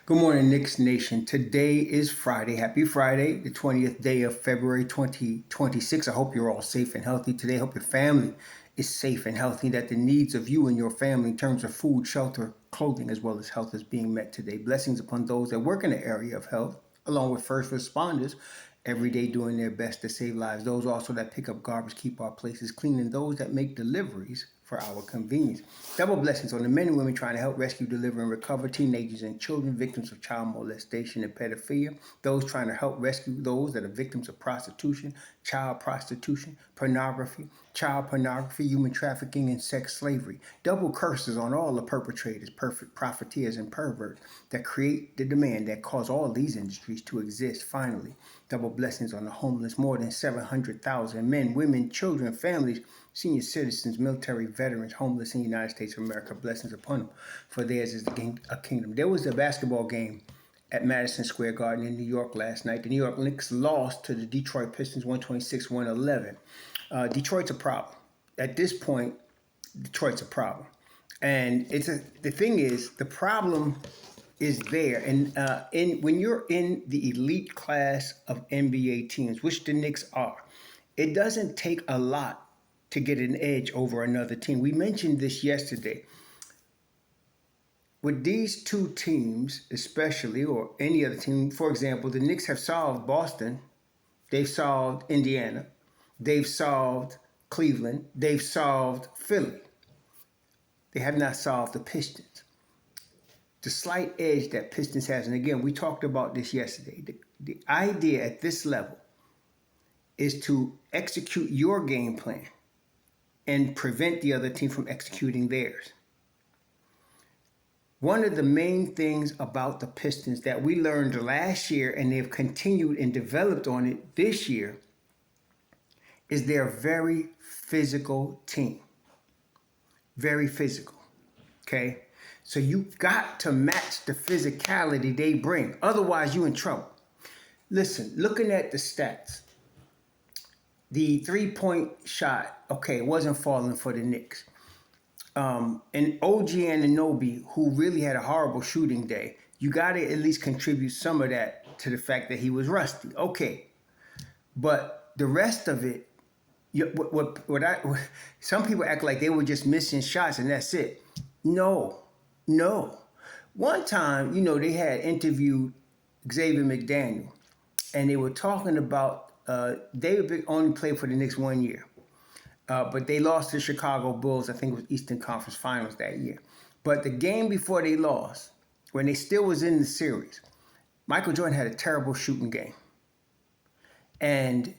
Good morning, Knicks Nation. Today is Friday. Happy Friday, the 20th day of February 2026. I hope you're all safe and healthy today. I hope your family is safe and healthy, that the needs of you and your family in terms of food, shelter, clothing, as well as health is being met today. Blessings upon those that work in the area of health, along with first responders, every day doing their best to save lives. Those also that pick up garbage, keep our places clean, and those that make deliveries for our convenience. Double blessings on the men and women trying to help rescue, deliver, and recover teenagers and children victims of child molestation and pedophilia. Those trying to help rescue those that are victims of prostitution, child pornography, human trafficking, and sex slavery. Double curses on all the perpetrators, perfect profiteers, and perverts that create the demand that cause all these industries to exist. Finally, double blessings on the homeless, more than 700,000 men, women, children, families, senior citizens, military veterans, homeless in the United States of America. Blessings upon them, for theirs is a kingdom. There was a basketball game at Madison Square Garden in New York last night. The New York Knicks lost to the Detroit Pistons 126-111. Detroit's a problem. At this point, Detroit's a problem. And the thing is, the problem is there. And when you're in the elite class of NBA teams, which the Knicks are, it doesn't take a lot to get an edge over another team. We mentioned this yesterday. With these two teams, especially, or any other team, for example, the Knicks have solved Boston, they've solved Indiana, they've solved Cleveland, they've solved Philly. They have not solved the Pistons. The slight edge that Pistons has, and again, we talked about this yesterday, the idea at this level is to execute your game plan and prevent the other team from executing theirs. One of the main things about the Pistons that we learned last year, and they've continued and developed on it this year, is they're a very physical team. Very physical, okay? So you've got to match the physicality they bring. Otherwise, you're in trouble. Listen, looking at the stats, the three-point shot, okay, wasn't falling for the Knicks. And OG Anunoby, who really had a horrible shooting day, you got to at least contribute some of that to the fact that he was rusty. Okay. But the rest of it, some people act like they were just missing shots and that's it. No. One time, they had interviewed Xavier McDaniel, and they were talking about David only played for the Knicks 1 year. But they lost to the Chicago Bulls. I think it was Eastern Conference Finals that year. But the game before they lost, when they still was in the series, Michael Jordan had a terrible shooting game. And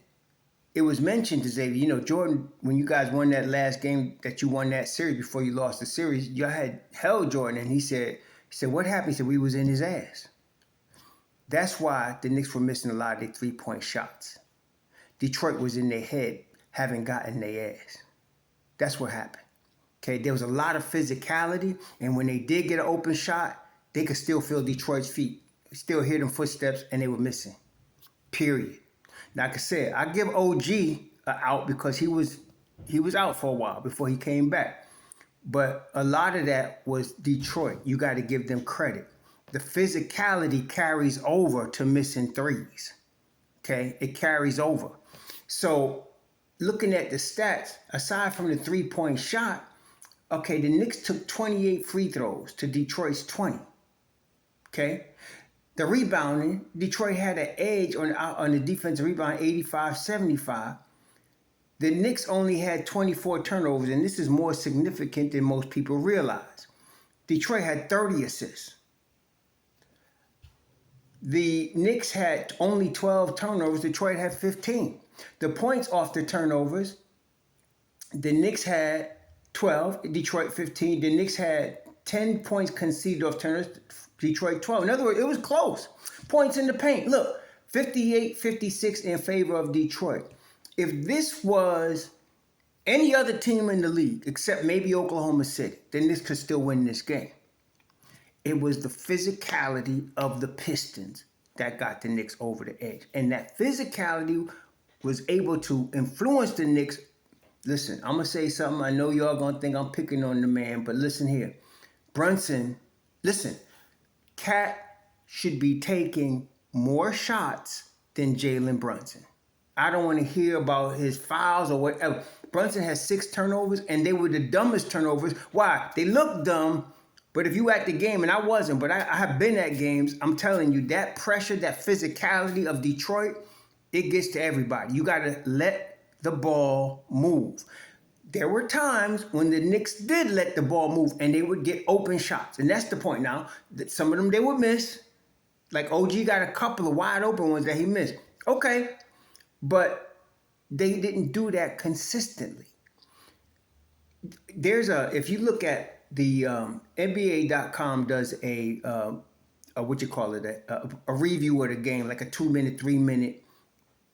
it was mentioned to Xavier, Jordan, when you guys won that last game that you won that series before you lost the series, y'all had held Jordan. And he said, what happened? He said, we was in his ass. That's why the Knicks were missing a lot of their three-point shots. Detroit was in their head, haven't gotten their ass. That's what happened. Okay, there was a lot of physicality, and when they did get an open shot, they could still feel Detroit's feet, still hear them footsteps, and they were missing. Period. Like I said, I give OG out because he was out for a while before he came back. But a lot of that was Detroit. You got to give them credit. The physicality carries over to missing threes. Okay, it carries over. So looking at the stats, aside from the three-point shot, okay, the Knicks took 28 free throws to Detroit's 20. Okay? The rebounding, Detroit had an edge on the defensive rebound, 85-75. The Knicks only had 24 turnovers, and this is more significant than most people realize. Detroit had 30 assists. The Knicks had only 12 turnovers. Detroit had 15. The points off the turnovers, the Knicks had 12, Detroit 15. The Knicks had 10 points conceded off turnovers, Detroit 12. In other words, it was close. Points in the paint. Look, 58-56 in favor of Detroit. If this was any other team in the league, except maybe Oklahoma City, then this could still win this game. It was the physicality of the Pistons that got the Knicks over the edge. And that physicality was able to influence the Knicks. Listen, I'm going to say something. I know y'all going to think I'm picking on the man, but listen here. Brunson, listen, Cat should be taking more shots than Jalen Brunson. I don't want to hear about his fouls or whatever. Brunson has 6 turnovers, and they were the dumbest turnovers. Why? They look dumb, but if you at the game, and I wasn't, but I have been at games, I'm telling you, that pressure, that physicality of Detroit, it gets to everybody. You got to let the ball move. There were times when the Knicks did let the ball move, and they would get open shots. And that's the point now. That some of them they would miss. Like OG got a couple of wide open ones that he missed. Okay, but they didn't do that consistently. If you look at the NBA.com does a review of the game, like a 2-minute, 3-minute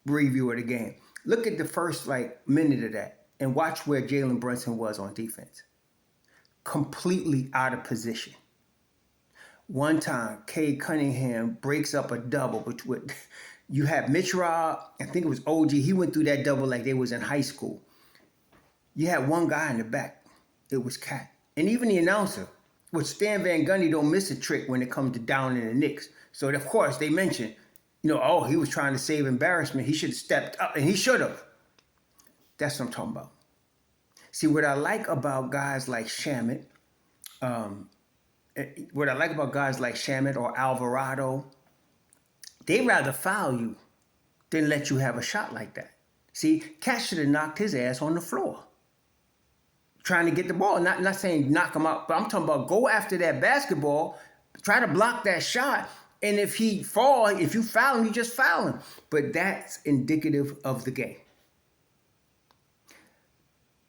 review of the game. Look at the first minute of that and watch where Jalen Brunson was on defense. Completely out of position. One time, Cade Cunningham breaks up a double, which you have Mitch Robb, I think it was OG. He went through that double like they was in high school. You had one guy in the back. It was Cat. And even the announcer, which Stan Van Gundy don't miss a trick when it comes to down in the Knicks. So, of course, they mentioned, he was trying to save embarrassment. He should have stepped up, and he should have. That's what I'm talking about. See, what I like about guys like Shamet, or Alvarado, they'd rather foul you than let you have a shot like that. See, Cat should have knocked his ass on the floor. Trying to get the ball. Not saying knock him out, but I'm talking about go after that basketball, try to block that shot, and if you foul him, you just foul him. But that's indicative of the game.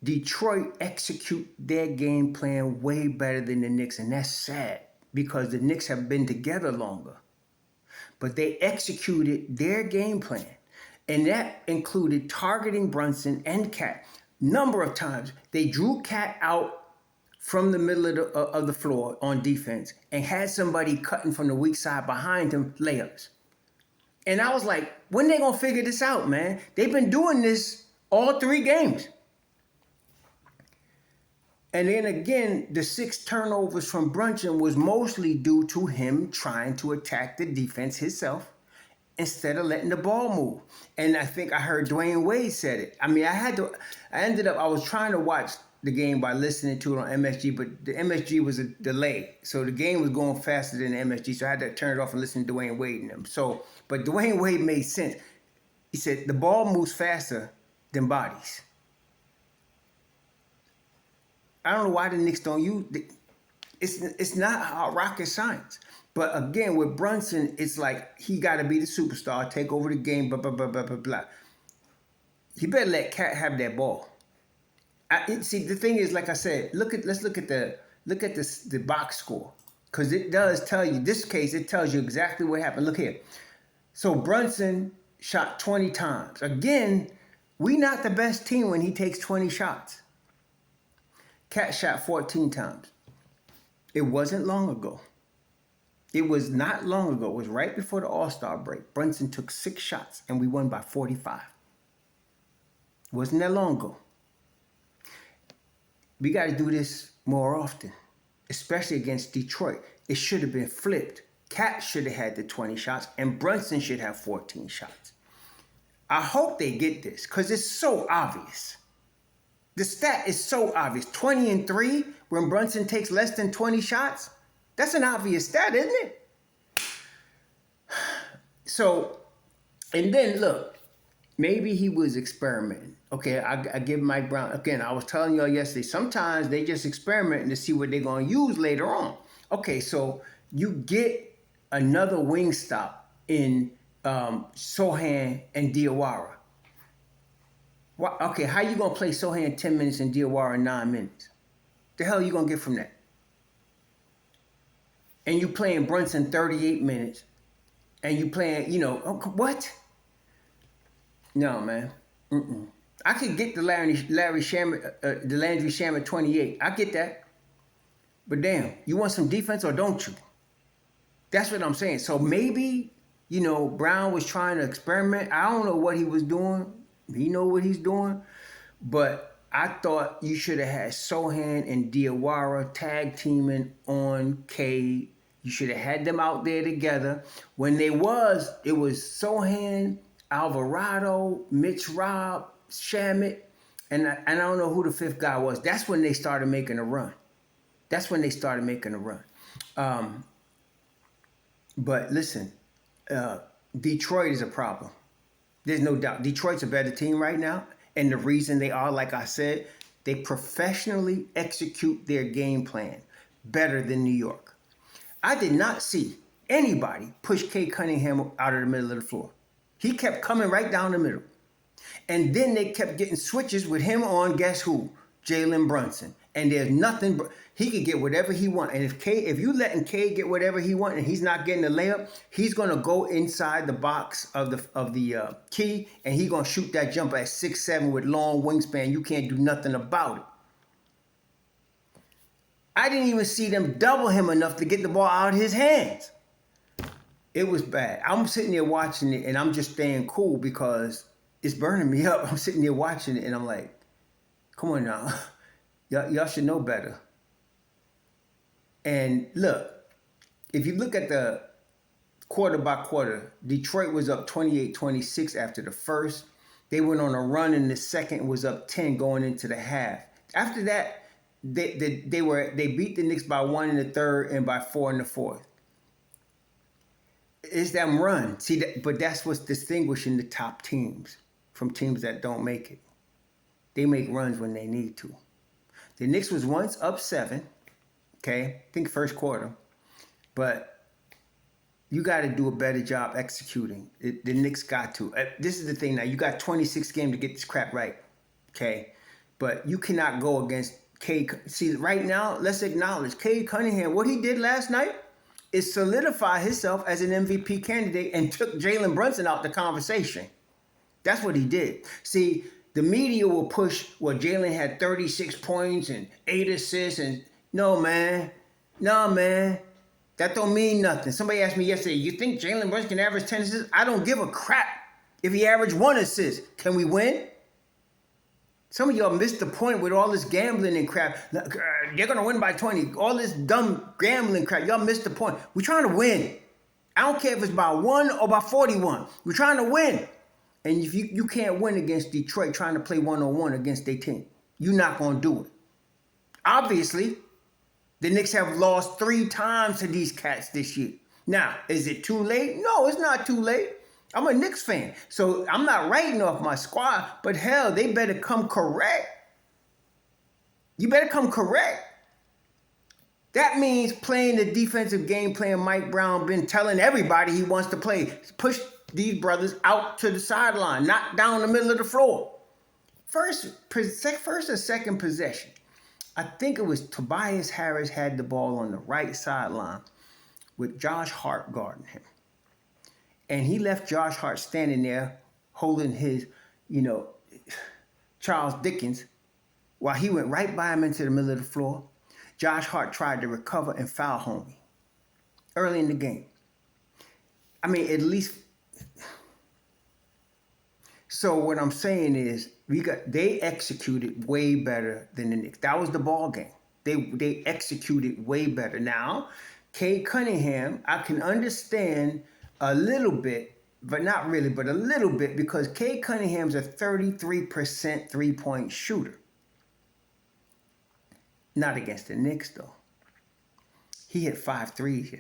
Detroit execute their game plan way better than the Knicks, and that's sad because the Knicks have been together longer. But they executed their game plan, and that included targeting Brunson and Cat. Number of times, they drew Cat out from the middle of the floor on defense and had somebody cutting from the weak side behind him, layups. And I was like, when they going to figure this out, man? They've been doing this all 3 games. And then again, the 6 turnovers from Brunson was mostly due to him trying to attack the defense himself instead of letting the ball move. And I think I heard Dwayne Wade said it. I mean, I was trying to watch the game by listening to it on MSG, but the MSG was a delay. So the game was going faster than the MSG, so I had to turn it off and listen to Dwayne Wade and them. But Dwayne Wade made sense. He said, the ball moves faster than bodies. I don't know why the Knicks don't use it. It's not rocket science. But again, with Brunson, it's like he got to be the superstar, take over the game, blah, blah, blah, blah, blah, blah. He better let Cat have that ball. See, the thing is, like I said, let's look at the box score. Because it does tell you, this case, it tells you exactly what happened. Look here. So Brunson shot 20 times. Again, we not the best team when he takes 20 shots. Cat shot 14 times. It wasn't long ago. It was not long ago. It was right before the All-Star break. Brunson took 6 shots and we won by 45. It wasn't that long ago. We got to do this more often, especially against Detroit. It should have been flipped. Cat should have had the 20 shots and Brunson should have 14 shots. I hope they get this because it's so obvious. The stat is so obvious. 20-3 when Brunson takes less than 20 shots. That's an obvious stat, isn't it? So, and then look, maybe he was experimenting. Okay, I give Mike Brown, again, I was telling y'all yesterday, sometimes they just experimenting to see what they're going to use later on. Okay, so you get another wing stop in Sohan and Diawara. Okay, how you going to play Sohan 10 minutes and Diawara 9 minutes? The hell are you going to get from that? And you playing Brunson 38 minutes. And you playing, what? No, man. I could get the Landry Shamet 28. I get that. But damn, you want some defense or don't you? That's what I'm saying. So maybe, Brown was trying to experiment. I don't know what he was doing. He know what he's doing. But I thought you should have had Sohan and Diawara tag teaming on Cade You should have had them out there together. When it was Sohan, Alvarado, Mitch Robb, Shamit, and I don't know who the fifth guy was. That's when they started making a run. But listen, Detroit is a problem. There's no doubt. Detroit's a better team right now. And the reason they are, like I said, they professionally execute their game plan better than New York. I did not see anybody push Cade Cunningham out of the middle of the floor. He kept coming right down the middle. And then they kept getting switches with him on, guess who? Jalen Brunson. And there's nothing, he could get whatever he wants. And if you letting Cade get whatever he wants and he's not getting the layup, he's going to go inside the box of the key and he's going to shoot that jumper at 6'7" with long wingspan. You can't do nothing about it. I didn't even see them double him enough to get the ball out of his hands. It was bad. I'm sitting there watching it and I'm just staying cool because it's burning me up. I'm sitting there watching it and I'm like, come on now. Y'all should know better. And look, if you look at the quarter by quarter, Detroit was up 28-26 after the first. They went on a run in the second, was up 10 going into the half. After that, they beat the Knicks by 1 in the third and by 4 in the fourth. It's them run. See, but that's what's distinguishing the top teams from teams that don't make it. They make runs when they need to. The Knicks was once up 7, okay? I think first quarter. But you got to do a better job executing. The Knicks got to. This is the thing now. You got 26 games to get this crap right, okay? But you cannot go against Cade. See, right now, let's acknowledge Cade Cunningham. What he did last night is solidify himself as an MVP candidate and took Jalen Brunson out the conversation. That's what he did. See, the media will push, well, Jalen had 36 points and 8 assists. And no, man. That don't mean nothing. Somebody asked me yesterday, you think Jalen Brunson can average 10 assists? I don't give a crap if he averaged 1 assist. Can we win? Some of y'all missed the point with all this gambling and crap. They're going to win by 20. All this dumb gambling crap. Y'all missed the point. We're trying to win. I don't care if it's by 1 or by 41. We're trying to win. And if you can't win against Detroit trying to play one-on-one against their team, you're not going to do it. Obviously, the Knicks have lost 3 times to these cats this year. Now, is it too late? No, it's not too late. I'm a Knicks fan, so I'm not writing off my squad, but hell, they better come correct. You better come correct. That means playing the defensive game plan Mike Brown been telling everybody he wants to play. Push these brothers out to the sideline, not down the middle of the floor. First or second possession, I think it was Tobias Harris had the ball on the right sideline with Josh Hart guarding him. And he left Josh Hart standing there holding his, Charles Dickens while he went right by him into the middle of the floor. Josh Hart tried to recover and foul homie early in the game. I mean, at least. So what I'm saying is they executed way better than the Knicks. That was the ball game. They executed way better. Now, Cade Cunningham, I can understand a little bit, but not really, but a little bit, because Cade Cunningham's a 33% three-point shooter. Not against the Knicks, though. He hit 5 threes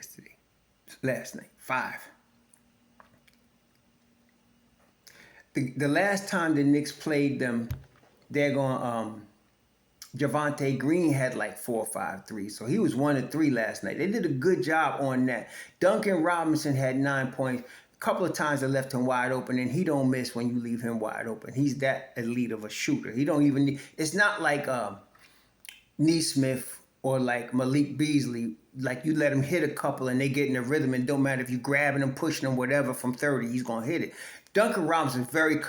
last night. 5. The last time the Knicks played them, they're going, Javonte Green had like 4 or 5 threes. So he was 1 of 3 last night. They did a good job on that. Duncan Robinson had 9 points. A couple of times they left him wide open, and he don't miss when you leave him wide open. He's that elite of a shooter. He don't even need, it's not like Neesmith or like Malik Beasley. Like you let him hit a couple and they get in a rhythm, and don't matter if you grabbing him, pushing him, whatever, from 30, he's going to hit it. Duncan Robinson is very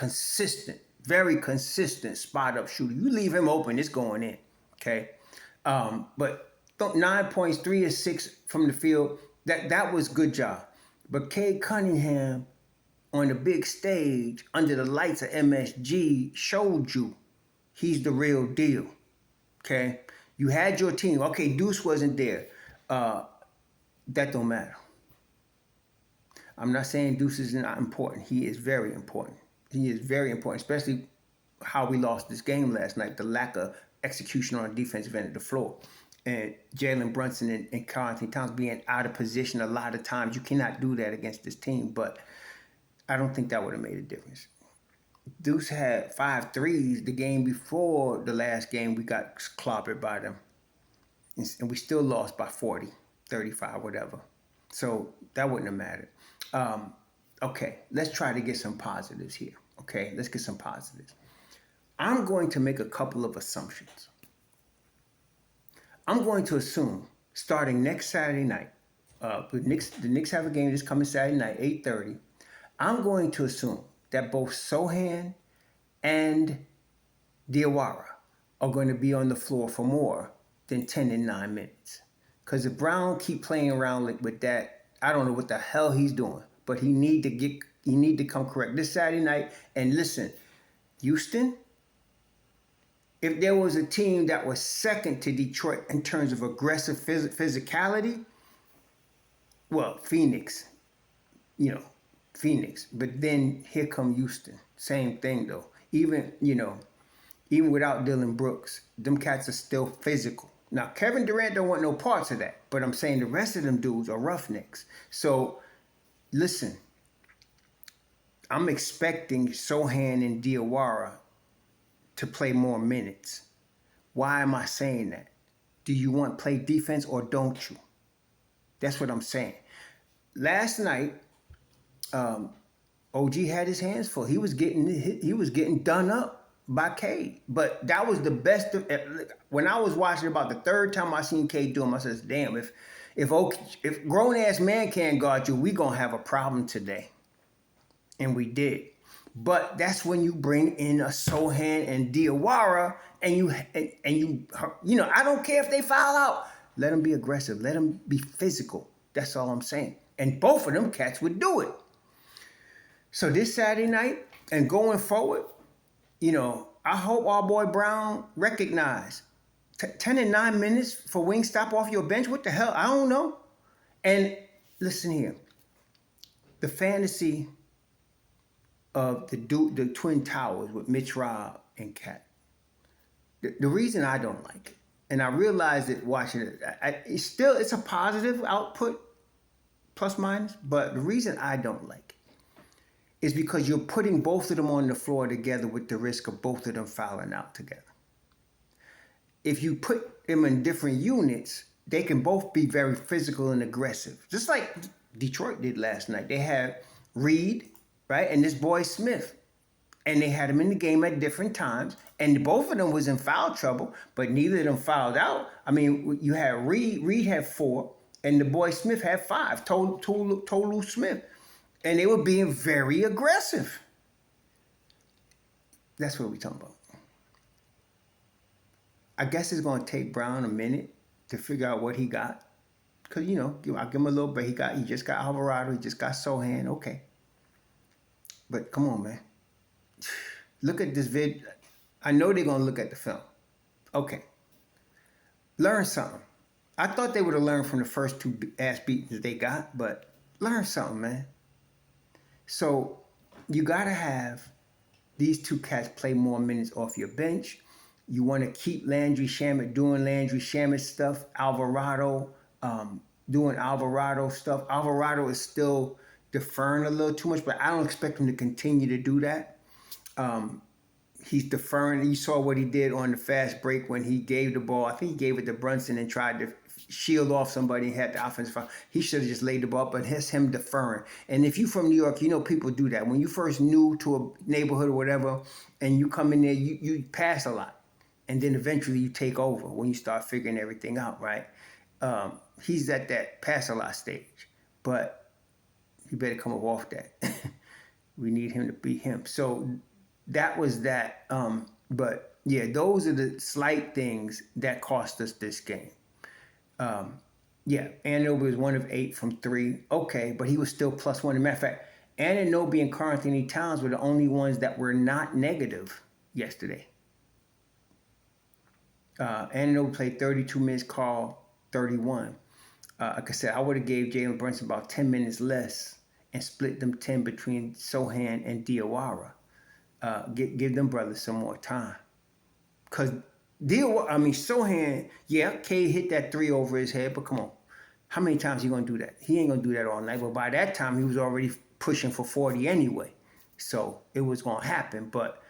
consistent spot-up shooter. You leave him open, it's going in, okay? But 9 points, 3 or 6 from the field, that was good job. But Cade Cunningham on the big stage under the lights of MSG showed you he's the real deal, okay? You had your team. Okay, Deuce wasn't there. That don't matter. I'm not saying Deuce is not important. He is very important. He is very important, especially how we lost this game last night, the lack of execution on the defensive end of the floor. And Jalen Brunson and Karl Anthony Towns being out of position a lot of times. You cannot do that against this team, but I don't think that would have made a difference. Deuce had 5 threes the game before the last game. We got clobbered by them. And we still lost by 40, 35, whatever. So that wouldn't have mattered. Okay, let's try to get some positives here. Okay, let's get some positives. I'm going to make a couple of assumptions. I'm going to assume starting next Saturday night, the Knicks have a game this coming Saturday night, 8:30. I'm going to assume that both Sochan and Diawara are going to be on the floor for more than 10 and 9 minutes. Because if Brown keep playing around with that, I don't know what the hell he's doing, but he need to come correct this Saturday night. And listen, Houston, if there was a team that was second to Detroit in terms of aggressive physicality, well, Phoenix, Phoenix. But then here come Houston. Same thing though. Even without Dillon Brooks, them cats are still physical. Now, Kevin Durant don't want no parts of that, but I'm saying the rest of them dudes are roughnecks. So, listen, I'm expecting Sochan and Diawara to play more minutes. Why am I saying that? Do you want to play defense or don't you? That's what I'm saying. Last night, OG had his hands full. He was getting done up by Cade. But that was the best. When I was watching about the third time I seen Cade do him, I said, damn, if grown-ass man can't guard you, we going to have a problem today. And we did. But that's when you bring in a Sochan and Diawara, and you I don't care if they foul out. Let them be aggressive. Let them be physical. That's all I'm saying. And both of them cats would do it. So this Saturday night and going forward, I hope our boy Brown recognize 10 and 9 minutes for Wingstop off your bench. What the hell? I don't know. And listen here. The fantasy of the Twin Towers with Mitch Robb and Cat. The reason I don't like it, and I realized it watching it, it's a positive output, plus minus, but the reason I don't like it is because you're putting both of them on the floor together with the risk of both of them fouling out together. If you put them in different units, they can both be very physical and aggressive. Just like Detroit did last night. They had Reed, right, and this boy Smith. And they had them in the game at different times. And both of them was in foul trouble, but neither of them fouled out. I mean, you had Reed had 4, and the boy Smith had 5, Tolu Smith. And they were being very aggressive. That's what we're talking about. I guess it's going to take Brown a minute to figure out what he got. Because, I'll give him a little bit. He just got Alvarado. He just got Sochan. Okay. But come on, man. Look at this vid. I know they're going to look at the film. Okay. Learn something. I thought they would have learned from the first 2 ass beatings they got, but learn something, man. So you got to have these 2 cats play more minutes off your bench. You want to keep Landry Shamet doing Landry Shamet stuff. Alvarado doing Alvarado stuff. Alvarado is still deferring a little too much, but I don't expect him to continue to do that. He's deferring. You saw what he did on the fast break when he gave the ball. I think he gave it to Brunson and tried to shield off somebody and had the offensive foul. He should have just laid the ball, but it's him deferring. And if you from New York, people do that. When you first new to a neighborhood or whatever, and you come in there, you pass a lot. And then eventually you take over when you start figuring everything out, right? He's at that pass a lot stage. But you better come up off that. We need him to be him. So that was that. But yeah, those are the slight things that cost us this game. Anunoby was 1 of 8 from 3. Okay, but he was still +1. As a matter of fact, Anunoby and Karl Anthony Towns were the only ones that were not negative yesterday. Anunoby played 32 minutes, Karl 31. Like I said, I would have gave Jalen Brunson about 10 minutes less and split them 10 between Sohan and Diawara. Give them brothers some more time. Because Sohan, yeah, K hit that three over his head, but come on. How many times he going to do that? He ain't going to do that all night. But by that time, he was already pushing for 40 anyway. So it was going to happen. But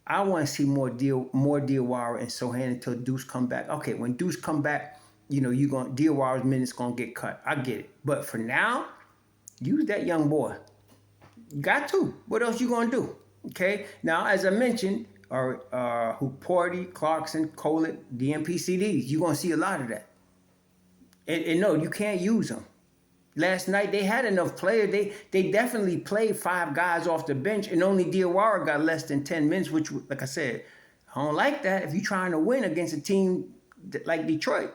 I want to see more Diawara and Sohan until Deuce come back. Okay, when Deuce come back, Diawara's minutes going to get cut. I get it. But for now, use that young boy. You got to. What else you going to do? Okay? Now, as I mentioned, Huporty, Clarkson, Colett, DMPCDs, you're going to see a lot of that. And no, you can't use them. Last night, they had enough players. They definitely played 5 guys off the bench, and only Diawara got less than 10 minutes, which, like I said, I don't like that. If you're trying to win against a team like Detroit,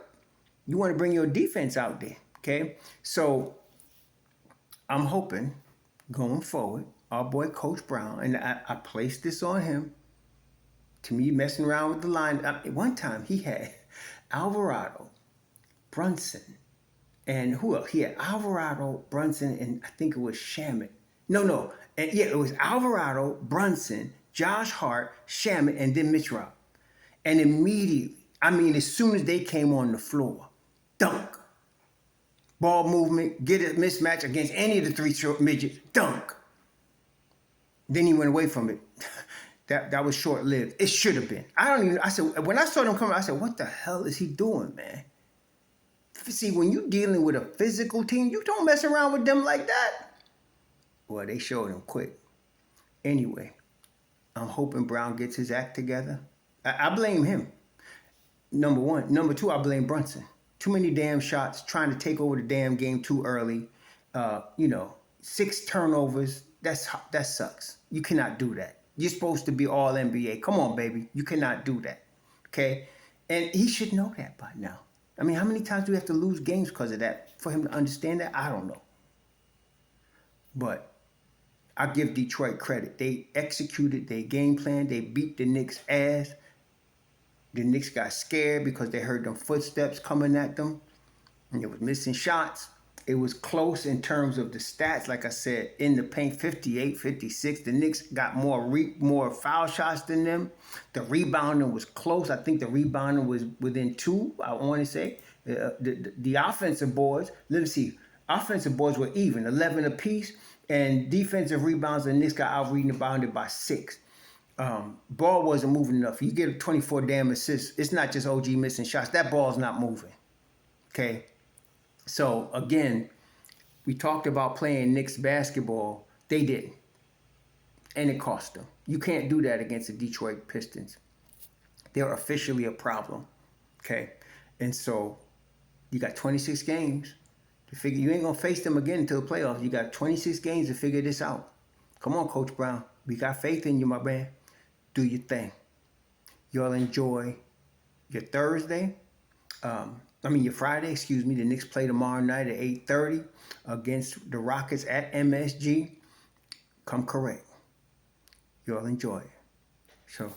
you want to bring your defense out there, okay? So I'm hoping, going forward, our boy Coach Brown, and I placed this on him, to me, messing around with the line. One time, he had Alvarado, Brunson, and who else? He had Alvarado, Brunson, and I think it was Shamet. No. And yeah, it was Alvarado, Brunson, Josh Hart, Shamet, and then Mitch Rob. And immediately, as soon as they came on the floor, dunk. Ball movement, get a mismatch against any of the 3 short midgets, dunk. Then he went away from it. That was short-lived. It should have been. When I saw them coming, I said, what the hell is he doing, man? See, when you're dealing with a physical team, you don't mess around with them like that. Well, they showed him quick. Anyway, I'm hoping Brown gets his act together. I blame him, number one. Number two, I blame Brunson. Too many damn shots, trying to take over the damn game too early. 6 turnovers, that sucks. You cannot do that. You're supposed to be all NBA. Come on, baby. You cannot do that, okay? And he should know that by now. How many times do we have to lose games because of that? For him to understand that? I don't know. But I give Detroit credit. They executed their game plan. They beat the Knicks' ass. The Knicks got scared because they heard them footsteps coming at them. And it was missing shots. It was close in terms of the stats. Like I said, in the paint, 58, 56. The Knicks got more foul shots than them. The rebounding was close. I think the rebounding was within 2, I want to say. The offensive boards, let me see. Offensive boards were even, 11 apiece. And defensive rebounds, the Knicks got out-rebounded by 6. Ball wasn't moving enough. You get 24 damn assists. It's not just OG missing shots. That ball's not moving. Okay? So, again, we talked about playing Knicks basketball. They didn't. And it cost them. You can't do that against the Detroit Pistons. They're officially a problem. Okay? And so, you got 26 games to figure. You ain't going to face them again until the playoffs. You got 26 games to figure this out. Come on, Coach Brown. We got faith in you, my man. Do your thing. Y'all enjoy your Thursday. Your Friday, excuse me. The Knicks play tomorrow night at 8:30 against the Rockets at MSG. Come correct. Y'all enjoy it. So